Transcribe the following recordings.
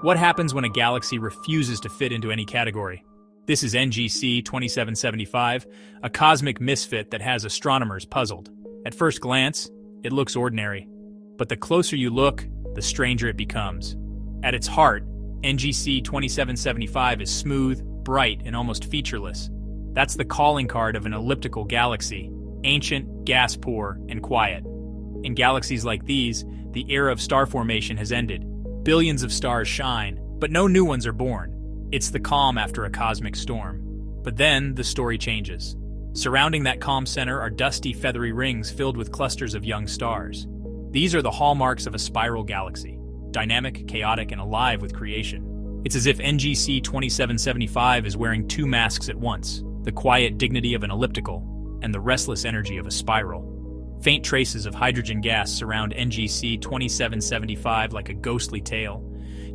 What happens when a galaxy refuses to fit into any category? This is NGC 2775, a cosmic misfit that has astronomers puzzled. At first glance, it looks ordinary. But the closer you look, the stranger it becomes. At its heart, NGC 2775 is smooth, bright, and almost featureless. That's the calling card of an elliptical galaxy, ancient, gas-poor, and quiet. In galaxies like these, the era of star formation has ended. Billions of stars shine, but no new ones are born. It's the calm after a cosmic storm. But then, the story changes. Surrounding that calm center are dusty, feathery rings filled with clusters of young stars. These are the hallmarks of a spiral galaxy, dynamic, chaotic, and alive with creation. It's as if NGC 2775 is wearing two masks at once, the quiet dignity of an elliptical and the restless energy of a spiral. Faint traces of hydrogen gas surround NGC 2775 like a ghostly tail.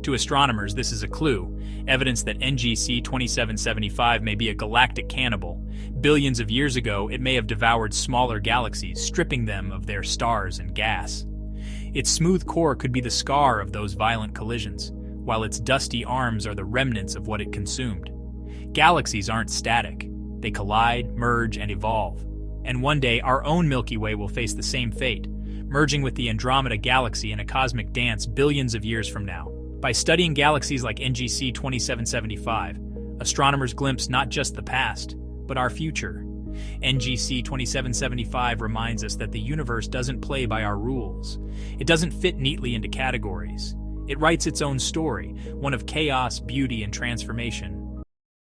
To astronomers, this is a clue, evidence that NGC 2775 may be a galactic cannibal. Billions of years ago, it may have devoured smaller galaxies, stripping them of their stars and gas. Its smooth core could be the scar of those violent collisions, while its dusty arms are the remnants of what it consumed. Galaxies aren't static. They collide, merge, and evolve. And one day, our own Milky Way will face the same fate, merging with the Andromeda galaxy in a cosmic dance billions of years from now. By studying galaxies like NGC 2775, astronomers glimpse not just the past, but our future. NGC 2775 reminds us that the universe doesn't play by our rules. It doesn't fit neatly into categories. It writes its own story, one of chaos, beauty, and transformation.